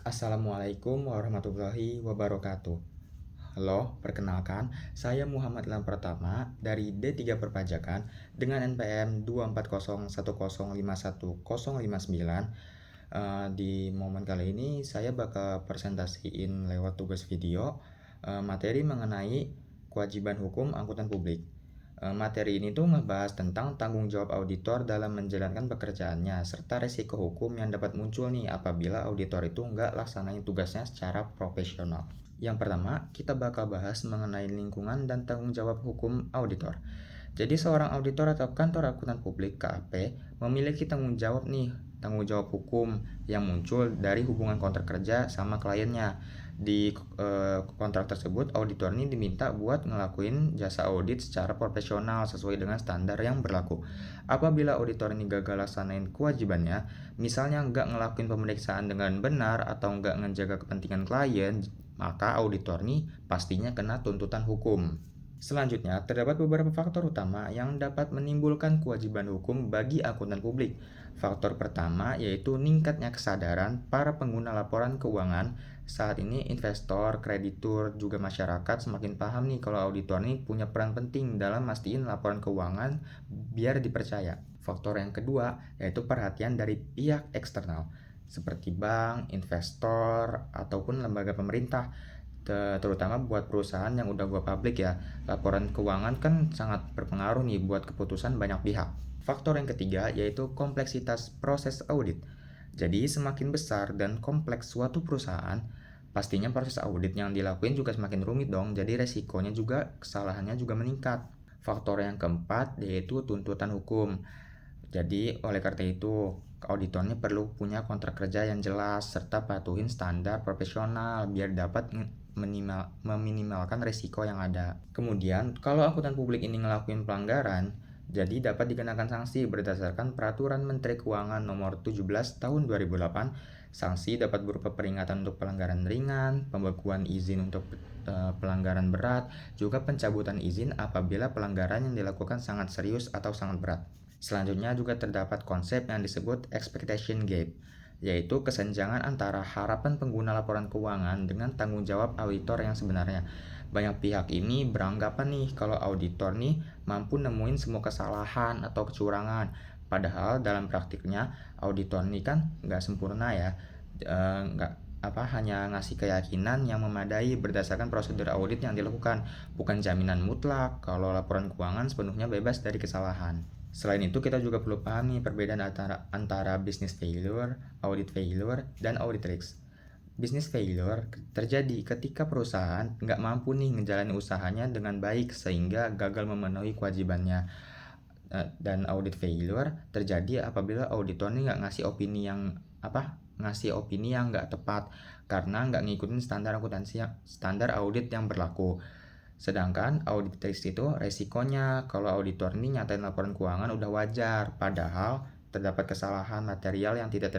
Assalamualaikum warahmatullahi wabarakatuh. Halo, perkenalkan, saya Muhammad Ilham Pratama dari D3 Perpajakan dengan NPM 241015159. Di momen kali ini saya bakal presentasiin lewat tugas video materi mengenai kewajiban hukum angkutan publik. Materi ini tuh ngebahas tentang tanggung jawab auditor dalam menjalankan pekerjaannya, serta resiko hukum yang dapat muncul nih apabila auditor itu nggak laksanain tugasnya secara profesional. Yang pertama, kita bakal bahas mengenai lingkungan dan tanggung jawab hukum auditor. Jadi seorang auditor atau kantor akuntan publik KAP memiliki tanggung jawab hukum yang muncul dari hubungan kontrak kerja sama kliennya. Di kontrak tersebut, auditor ini diminta buat ngelakuin jasa audit secara profesional sesuai dengan standar yang berlaku. Apabila auditor ini gagal laksanain kewajibannya, misalnya nggak ngelakuin pemeriksaan dengan benar atau nggak ngejaga kepentingan klien, maka auditor ini pastinya kena tuntutan hukum. Selanjutnya, terdapat beberapa faktor utama yang dapat menimbulkan kewajiban hukum bagi akuntan publik. Faktor pertama yaitu meningkatnya kesadaran para pengguna laporan keuangan. Saat ini investor, kreditur, juga masyarakat semakin paham nih kalau auditor ini punya peran penting dalam mastiin laporan keuangan biar dipercaya. Faktor yang kedua yaitu perhatian dari pihak eksternal seperti bank, investor, ataupun lembaga pemerintah. Terutama buat perusahaan yang udah go public ya, laporan keuangan kan sangat berpengaruh nih buat keputusan banyak pihak. Faktor yang ketiga yaitu kompleksitas proses audit. Jadi semakin besar dan kompleks suatu perusahaan, pastinya proses audit yang dilakuin juga semakin rumit dong, jadi resikonya juga, kesalahannya juga meningkat. Faktor yang keempat yaitu tuntutan hukum. Jadi oleh karena itu, auditornya perlu punya kontrak kerja yang jelas serta patuhin standar profesional biar dapat meminimalkan resiko yang ada. Kemudian, kalau akuntan publik ini ngelakuin pelanggaran, jadi dapat dikenakan sanksi berdasarkan Peraturan Menteri Keuangan Nomor 17 Tahun 2008. Sanksi dapat berupa peringatan untuk pelanggaran ringan, pembekuan izin untuk pelanggaran berat, juga pencabutan izin apabila pelanggaran yang dilakukan sangat serius atau sangat berat. Selanjutnya juga terdapat konsep yang disebut expectation gap, yaitu kesenjangan antara harapan pengguna laporan keuangan dengan tanggung jawab auditor yang sebenarnya. Banyak pihak ini beranggapan nih kalau auditor nih mampu nemuin semua kesalahan atau kecurangan. Padahal dalam praktiknya auditor ini kan nggak sempurna ya, hanya ngasih keyakinan yang memadai berdasarkan prosedur audit yang dilakukan, bukan jaminan mutlak kalau laporan keuangan sepenuhnya bebas dari kesalahan. Selain itu, kita juga perlu pahami perbedaan antara business failure, audit failure, dan audit risk. Business failure terjadi ketika perusahaan nggak mampu nih ngejalanin usahanya dengan baik sehingga gagal memenuhi kewajibannya. Dan audit failure terjadi apabila auditor ini nggak ngasih opini yang nggak tepat karena nggak ngikutin standar audit yang berlaku. Sedangkan audit risk itu resikonya kalau auditor ini nyatain laporan keuangan udah wajar, padahal terdapat kesalahan material yang tidak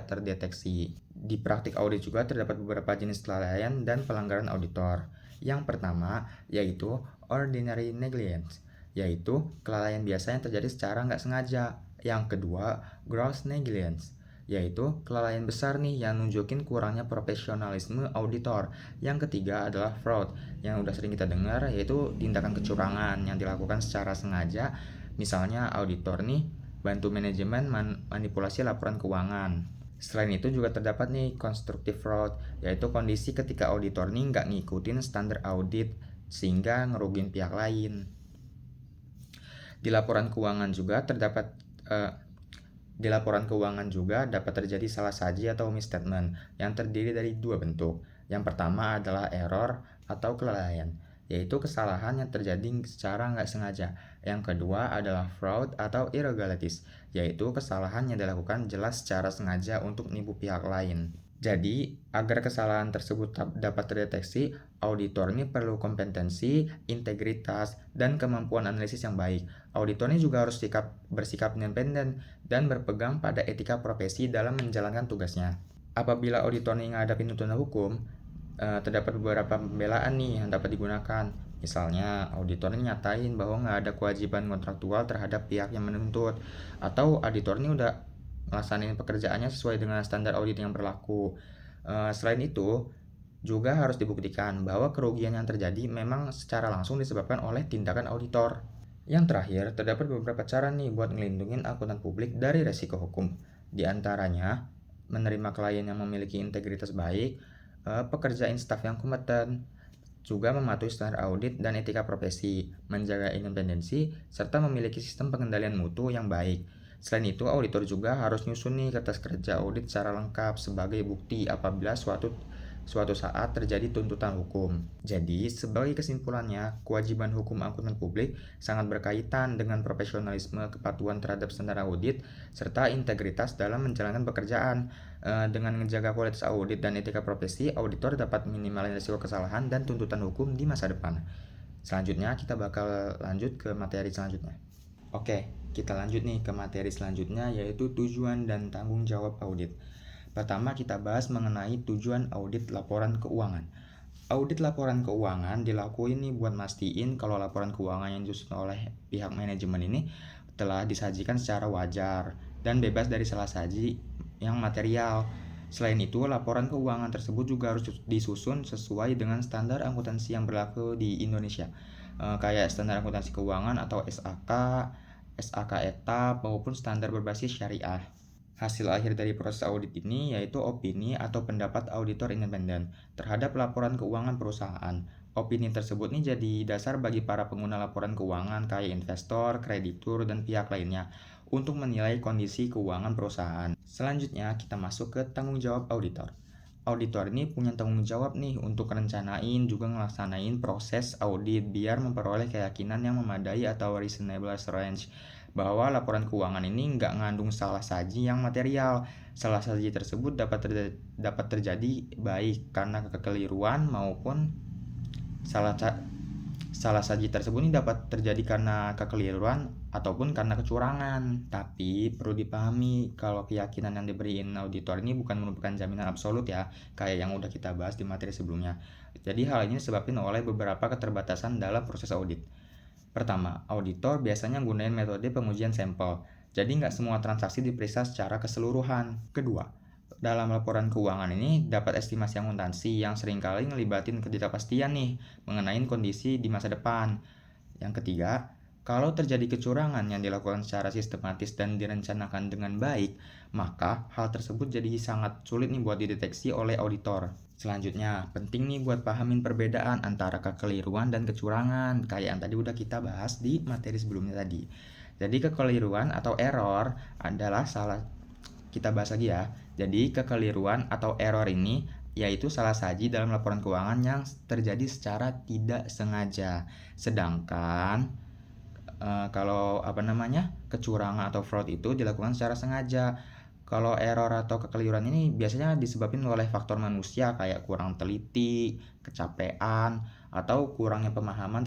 terdeteksi. Di praktik audit juga terdapat beberapa jenis kelalaian dan pelanggaran auditor. Yang pertama yaitu ordinary negligence, yaitu kelalaian biasa yang terjadi secara nggak sengaja. Yang kedua, gross negligence, yaitu kelalaian besar nih yang nunjukin kurangnya profesionalisme auditor. Yang ketiga adalah fraud, yang udah sering kita dengar, yaitu tindakan kecurangan yang dilakukan secara sengaja. Misalnya auditor nih bantu manajemen manipulasi laporan keuangan. Selain itu juga terdapat nih constructive fraud, yaitu kondisi ketika auditor nih nggak ngikutin standar audit sehingga ngerugin pihak lain. Di laporan keuangan juga dapat terjadi salah saji atau misstatement yang terdiri dari dua bentuk. Yang pertama adalah error atau kelalaian, yaitu kesalahan yang terjadi secara nggak sengaja. Yang kedua adalah fraud atau irregularities, yaitu kesalahan yang dilakukan jelas secara sengaja untuk menipu pihak lain. Jadi, agar kesalahan tersebut dapat terdeteksi, auditor ini perlu kompetensi, integritas, dan kemampuan analisis yang baik. Auditor ini juga harus bersikap independen dan berpegang pada etika profesi dalam menjalankan tugasnya. Apabila auditor ini menghadapi tuntutan hukum, terdapat beberapa pembelaan nih yang dapat digunakan. Misalnya, auditor ini nyatain bahwa nggak ada kewajiban kontraktual terhadap pihak yang menuntut, atau auditor ini udah melaksanakan pekerjaannya sesuai dengan standar audit yang berlaku. Selain itu, juga harus dibuktikan bahwa kerugian yang terjadi memang secara langsung disebabkan oleh tindakan auditor. Yang terakhir, terdapat beberapa cara nih buat ngelindungin akuntan publik dari resiko hukum. Di antaranya, menerima klien yang memiliki integritas baik, pekerjaan staf yang kompeten, juga mematuhi standar audit dan etika profesi, menjaga independensi, serta memiliki sistem pengendalian mutu yang baik. Selain itu, auditor juga harus nyusun nih kertas kerja audit secara lengkap sebagai bukti apabila suatu saat terjadi tuntutan hukum. Jadi, sebagai kesimpulannya, kewajiban hukum akuntan publik sangat berkaitan dengan profesionalisme, kepatuhan terhadap standar audit, serta integritas dalam menjalankan pekerjaan. Dengan menjaga kualitas audit dan etika profesi, auditor dapat minimalisasi risiko kesalahan dan tuntutan hukum di masa depan. Selanjutnya, kita bakal lanjut ke materi selanjutnya. Oke, kita lanjut nih ke materi selanjutnya, yaitu tujuan dan tanggung jawab audit. Pertama, kita bahas mengenai tujuan audit laporan keuangan. Audit laporan keuangan dilakuin nih buat mastiin kalau laporan keuangan yang disusun oleh pihak manajemen ini telah disajikan secara wajar dan bebas dari salah saji yang material. Selain itu, laporan keuangan tersebut juga harus disusun sesuai dengan standar akuntansi yang berlaku di Indonesia, kayak standar akuntansi keuangan atau SAK, SAK ETA, maupun standar berbasis syariah. Hasil akhir dari proses audit ini yaitu opini atau pendapat auditor independen terhadap laporan keuangan perusahaan. Opini tersebut ini jadi dasar bagi para pengguna laporan keuangan kayak investor, kreditur, dan pihak lainnya untuk menilai kondisi keuangan perusahaan. Selanjutnya kita masuk ke tanggung jawab auditor. Auditor ini punya tanggung jawab nih untuk rencanain juga ngelaksanain proses audit biar memperoleh keyakinan yang memadai atau reasonable assurance bahwa laporan keuangan ini nggak ngandung salah saji yang material. Salah saji tersebut dapat terjadi baik karena kekeliruan maupun salah saji tersebut ini dapat terjadi karena kekeliruan ataupun karena kecurangan. Tapi perlu dipahami kalau keyakinan yang diberiin auditor ini bukan merupakan jaminan absolut ya, kayak yang udah kita bahas di materi sebelumnya. Jadi hal ini disebabkan oleh beberapa keterbatasan dalam proses audit. Pertama, auditor biasanya gunain metode pengujian sampel, jadi nggak semua transaksi diperiksa secara keseluruhan. Kedua, dalam laporan keuangan ini dapat estimasi akuntansi yang seringkali ngelibatin ketidakpastian nih mengenai kondisi di masa depan. Yang ketiga, kalau terjadi kecurangan yang dilakukan secara sistematis dan direncanakan dengan baik, maka hal tersebut jadi sangat sulit nih buat dideteksi oleh auditor. Selanjutnya, penting nih buat pahamin perbedaan antara kekeliruan dan kecurangan, kayak yang tadi udah kita bahas di materi sebelumnya tadi. Jadi kekeliruan atau error adalah kita bahas lagi ya. Jadi kekeliruan atau error ini yaitu salah saji dalam laporan keuangan yang terjadi secara tidak sengaja. Sedangkan kalau kecurangan atau fraud itu dilakukan secara sengaja. Kalau error atau kekeliruan ini biasanya disebabkan oleh faktor manusia kayak kurang teliti, kecapean, atau kurangnya pemahaman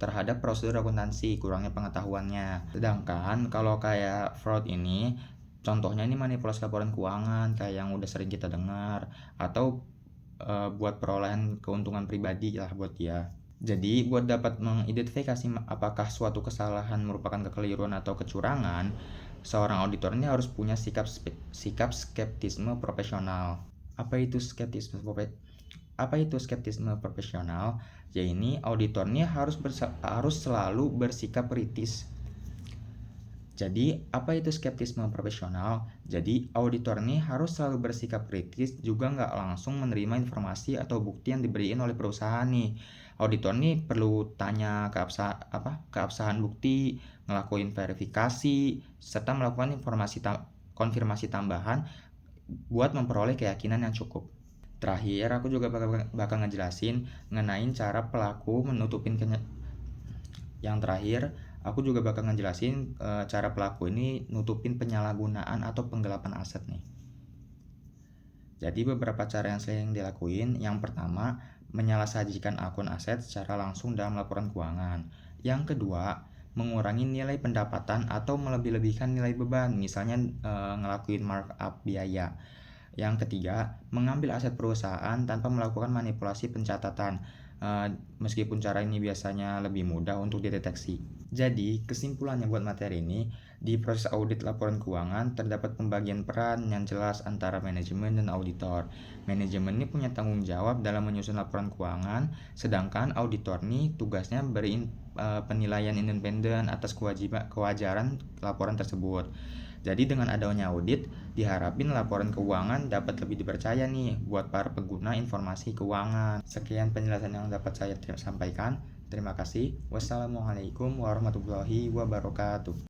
terhadap prosedur akuntansi, kurangnya pengetahuannya. Sedangkan kalau kayak fraud ini, contohnya ini manipulasi laporan keuangan kayak yang udah sering kita dengar, atau buat perolehan keuntungan pribadi lah buat dia. Jadi, buat dapat mengidentifikasi apakah suatu kesalahan merupakan kekeliruan atau kecurangan, seorang auditor ini harus punya sikap skeptisme profesional. Apa itu skeptisme profesional? Ya ini auditornya harus selalu bersikap kritis. Jadi, apa itu skeptisme profesional? Jadi, auditor ini harus selalu bersikap kritis, juga nggak langsung menerima informasi atau bukti yang diberikan oleh perusahaan nih. Auditor ini perlu tanya keabsahan bukti, ngelakuin verifikasi, serta melakukan konfirmasi tambahan buat memperoleh keyakinan yang cukup. Terakhir, aku juga bakal ngejelasin mengenai cara pelaku cara pelaku ini nutupin penyalahgunaan atau penggelapan aset nih. Jadi beberapa cara yang sering dilakuin. Yang pertama, menyalah-sajikan akun aset secara langsung dalam laporan keuangan. Yang kedua, mengurangi nilai pendapatan atau melebih-lebihkan nilai beban, misalnya ngelakuin markup biaya. Yang ketiga, mengambil aset perusahaan tanpa melakukan manipulasi pencatatan, meskipun cara ini biasanya lebih mudah untuk dideteksi. Jadi, kesimpulannya buat materi ini, Di proses audit laporan keuangan, terdapat pembagian peran yang jelas antara manajemen dan auditor. Manajemen ini punya tanggung jawab dalam menyusun laporan keuangan, sedangkan auditor ini tugasnya beri penilaian independen atas kewajaran laporan tersebut. Jadi dengan adanya audit, diharapin laporan keuangan dapat lebih dipercaya nih buat para pengguna informasi keuangan. Sekian penjelasan yang dapat saya sampaikan. Terima kasih. Wassalamualaikum warahmatullahi wabarakatuh.